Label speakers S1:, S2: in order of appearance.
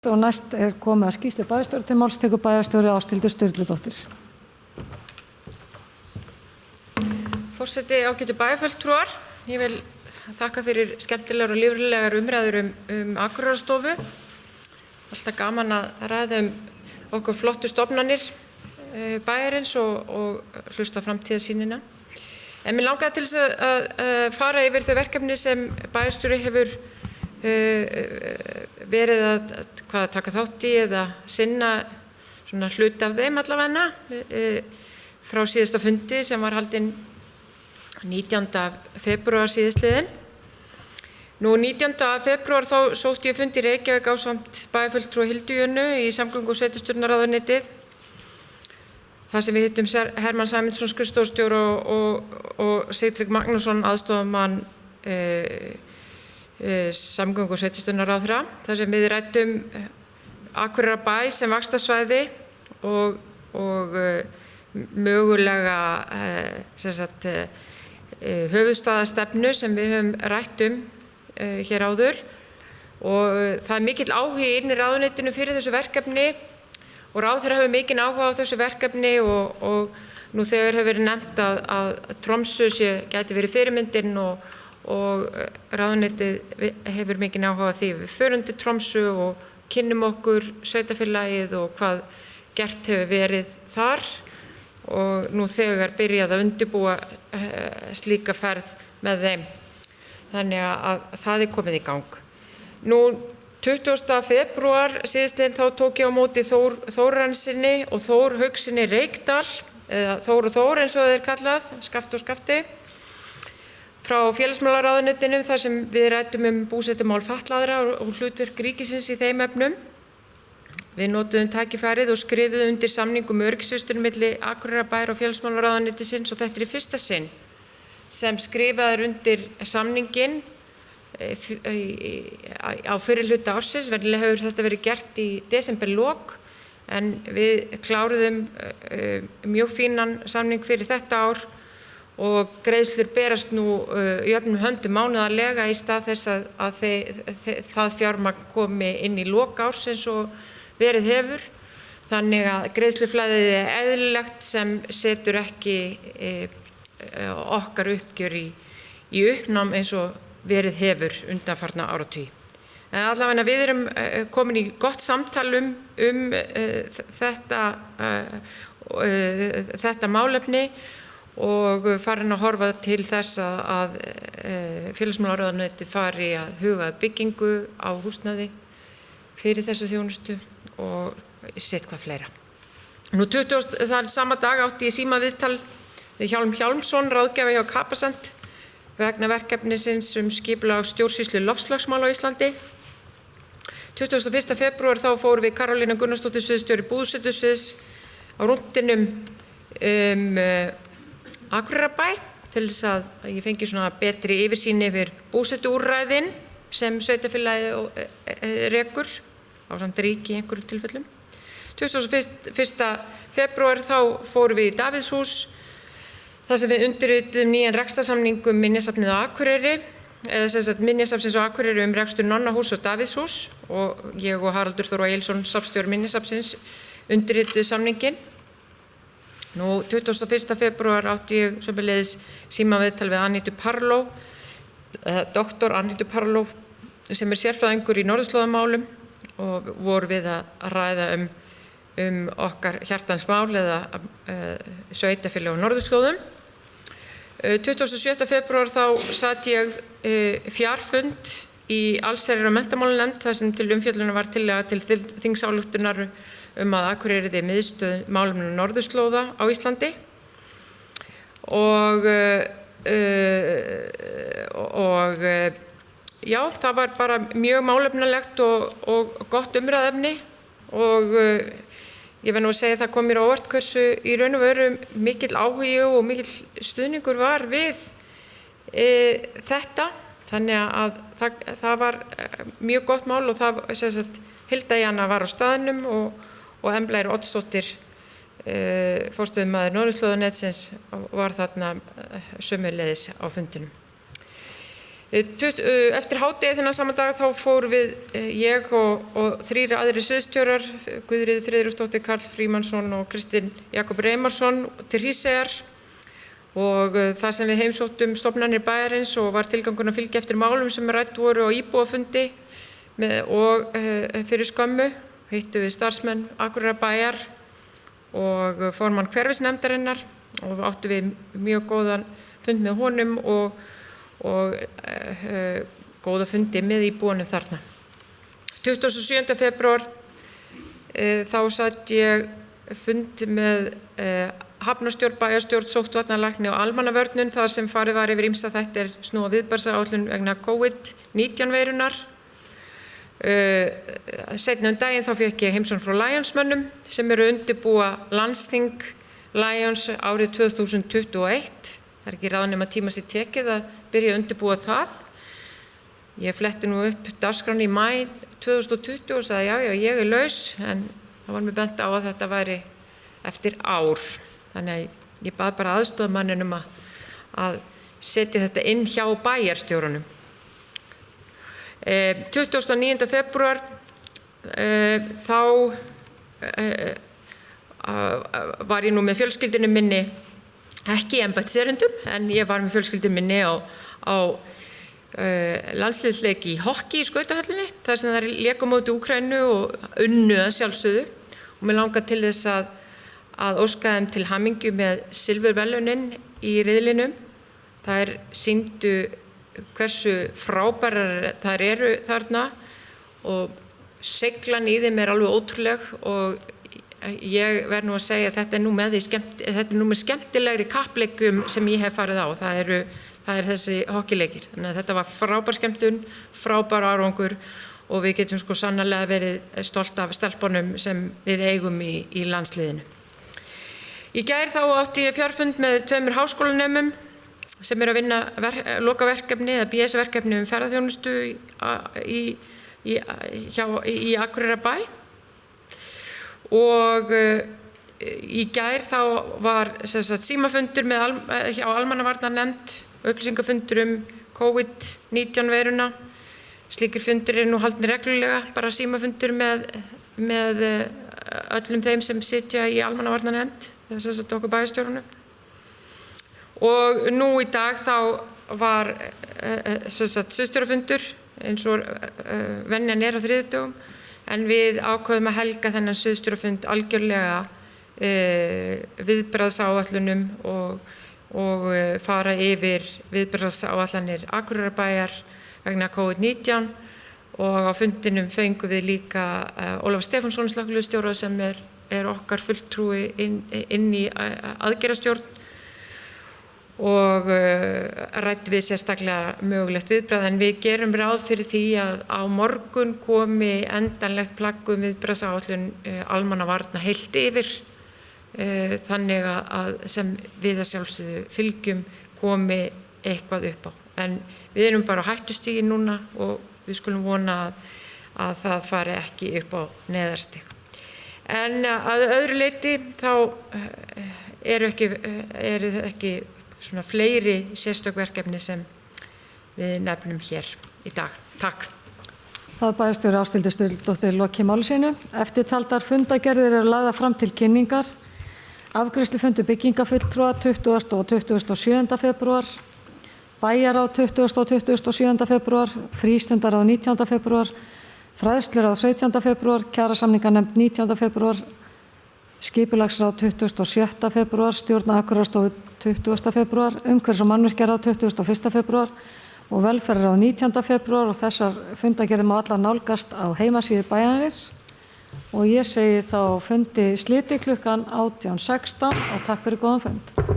S1: Og næst komið að skýrslu bæjarstjóra til máls tekur bæjarstjóri Ásthildur Sturludóttir.
S2: Forseti, ágætu bæjarfulltrúar, ég vil þakka fyrir skemmtilegar og líflegar umræður Akureyrarstofu. Alltaf gaman að ræða okkur flottu stofnanir bæjarins og hlusta á framtíðarsýnina. En mér langaði til þess að fara yfir þau verkefni sem bæjarstjóri hefur verið að taka þátt í eða sinna svona hluti af þeim allavega frá síðasta fundi sem var haldinn 19. febrúar síðastliðinn. Nú 19. febrúar þá sótti ég fundi í Reykjavík ásamt bæjarfulltrúa Hildu Jönu í samgöngu- og sveitarstjórnarráðuneytið. Það sem við hittum Hermann Sæmundsson skrifstofustjóra og Sigtrygg Magnússon aðstoðarmann samgöngu- og sveitarstjórnarráðherra, þar sem við ræddum Akureyrarbæ sem vaxtarsvæði og mögulega höfuðstaðastefnu sem við höfum rætt hér áður. Og það mikill áhugi inn í ráðuneytinu fyrir þessu verkefni og ráðherra hefur mikinn áhuga á þessu verkefni og nú þegar hefur verið nefnt að Tromsø gæti verið fyrirmyndin og ráðuneytið hefur mikinn áhuga á því við förum til Tromsø og kynnum okkur sveitarfélagið og hvað gert hefur verið þar og nú þegar byrjað að undirbúa slíka ferð með þeim. Þannig að það komið í gang. Nú 20. febrúar síðastliðinn þá tók ég á móti Þóransinni og Þór Haugsinni Reykdal, eða Þór og Þór eins og þeir kallað, Skafti og Skafti, frá félagsmálaráðuneytinu þar sem við ræddum búsetumál fatlaðra og hlutverk ríkisins í þeim efnum. Við notuðum tækifærið og skrifuðum undir samning öryggisvistun milli Akureyrarbæjar og félagsmálaráðuneytisins og þetta í fyrsta sinn sem skrifaður undir samninginn á fyrri hluta ársins. Venjulega hefur þetta verið gert í desemberlok en við kláruðum mjög fínan samning fyrir þetta ár og greiðslur berast nú jöfnum höndum mánaðarlega í stað þess að það fjármagn komi inn í lok ársins og verið hefur. Þannig að greiðsluflæðið eðlilegt sem setur ekki okkar uppgjör í uppnám eins og verið hefur undanfarna áratugi. En allavega við erum komin í gott samtal þetta málefni og farin að horfa til þess að félagsmálaráðuneytið fari að huga að byggingu á húsnæði fyrir þessa þjónustu og sitt hvað fleira. Nú 20. þann sama dag átti ég símaviðtal við Hjálm Hjálmsson, ráðgjafa hjá Capacent, vegna verkefnisins skipulag stjórnsýslu loftslagsmála á Íslandi. 21. febrúar þá fórum við Karolína Gunnarsdóttir sviðsstjóri búsetusviðs á rúndinum Akureyrarbæ til þess að ég fengi svona betri yfirsýn yfir búsetuúrræðin sem sveitarfélagið rekur ásamt ríki í einhverjum tilfellum. 21. febrúar þá fórum við í Davíðshús þar sem við undirrituðum nýjan rekstrarsamning Minjasafnið á Akureyri eða sem sagt Minjasafnsins á Akureyri rekstur Nonnahúss og Davíðshús og ég og Haraldur Þór Egilsson safnstjóri Minjasafnsins undirrituðu samninginn. Nú 21. febrúar átti ég sömuleiðis símaviðtal við Anitu Parló, doktor Anitu Parló sem sérfræðingur í norðurslóðamálum og voru við að ræða okkar hjartans mál eða sveitarfélög á norðurslóðum. 27. febrúar þá sat ég fjarfund í allsherjar- og menntamálanefnd þar sem til umfjöllunar var tillaga til þingsályktunar að Akureyri yrði miðstöð málefna norðurslóða á Íslandi og já, það var bara mjög málefnalegt og gott umræðefni og ég verð nú að segja að það kom mér á óvart hversu í raun og veru mikill áhugi og mikill stuðningur var við þetta. Þannig að það var mjög gott mál og það Hilda Jana var á staðnum og Embla Oddsdóttir forstöðumaður Norðurslóðanetsins var þarna sömuleiðis á fundinum. Eftir hádegi þennan sama dag þá fórum við, ég og 3 aðrir sviðsstjórar, Guðríður Friðriksdóttir, Karl Frímannsson og Kristinn Jakob Reymarsson til Hríseyjar, og það sem við heimsóttum stofnanir bæjarins og var tilgangurinn að fylgja eftir málum sem rædd voru á íbúafundi og fyrir skömmu hittum við starfsmenn Akureyrarbæjar og formann hverfisnefndarinnar og áttum við mjög góðan fund með honum og góða fundi með íbúanum þarna. 27. febrúar þá satt ég fund með hafnarstjórn, bæjarstjórn, sóttvarnalækni og almannavörnum þar sem farið var yfir ýmsa þættir snúa viðbragðsáætlun vegna COVID-19 veirunar. Seinna daginn þá fékk ég heimsókn frá Lionsmönnum sem eru undirbúa landsþing Lions árið 2021. Það er ekki ráð nema tíma sér tekið að byrja að undirbúa það. Ég fletti nú upp dagskrána í maí 2020 og sagði já, ég er laus, en það var mér bent á að þetta væri eftir ár. Þannig að ég bað bara aðstoðarmanninum að setja þetta inn hjá bæjarstjórunum. 29. febrúar þá var ég nú með fjölskyldunni minni, ekki í embættiserindum, en ég var með fjölskyldunni minni á landsliðsleik í hockey í skautahöllinni, þar sem það léku á móti Úkraínu og unnu að sjálfsögðu, og mér langar til þess að óska þeim til hamingju með silfurverðlaunin í riðlinum. Þær sýndu hversu frábærar þær eru þarna og seiglan í þeim er alveg ótrúleg, og ég verð nú að segja að þetta er nú með skemmtilegri kappleikum sem ég hef farið á. Það er þessi hockeyleikir. Þannig að þetta var frábær skemmtun, frábær árangur, og við getum sko sannarlega verið stolt af stelpunum sem við eigum í landsliðinu. Í gær þá átti ég fjarfund með 2 háskólanemum sem eru að vinna lokaverkefni eða BS-verkefni ferðaþjónustu í Akureyrarbæ. Og í gær þá var símafundur hjá almannavarnanefnd, upplýsingafundur COVID-19 veiruna. Slíkir fundir eru nú haldnir reglulega, bara símafundur með öllum þeim sem sitja í almannavarnanefnd, þess að okkur bæjarstjórunum. Og nú í dag þá var sviðsstjórafundur eins og venjan er á þriðjudögum, en við ákváðum að helga þennan sviðsstjórafund algjörlega viðbragðsáætlunum og fara yfir viðbragðsáætlanir Akureyrarbæjar vegna COVID-19, og á fundinum fengum við líka Ólaf Stefánsson slökkviliðsstjóra sem er okkar fulltrúi inn í aðgerðastjórn, og ræddi við sérstaklega mögulegt viðbragð, en við gerum ráð fyrir því að á morgun komi endanlegt plagg viðbragðsáætlun almannavarna heilt yfir, þannig að sem við að sjálfsögðu fylgjum komi eitthvað upp á. En við erum bara á hættustigi núna og við skulum vona að það fari ekki upp á neðarstig. En að öðru leyti þá eru ekki svona fleiri sérstök verkefni sem við nefnum hér í dag. Takk.
S1: Það bæjarstjóri Ásthildur Sturludóttir lokið máli sínu. Eftirtaldar fundagerðir eru lagðar fram til kynningar. Afgreiðslufundur byggingafulltrúa 20. og 27. febrúar, bæjarráð 20. og 27. febrúar, frístundaráð 19. febrúar, fræðsluráð 17. febrúar, kjarasamninganefnd 19. febrúar, skipulagsráð 27. febrúar, stjórn Akureyrarstofu 20. febrúar, umhverfis- og mannvirkjaráð 21. febrúar og velferðarráð 19. febrúar, og þessar fundagerðir má allar nálgast á heimasíðu bæjarins. Og ég segi þá fundi slitið klukkan 18:16 og takk fyrir góðan fund.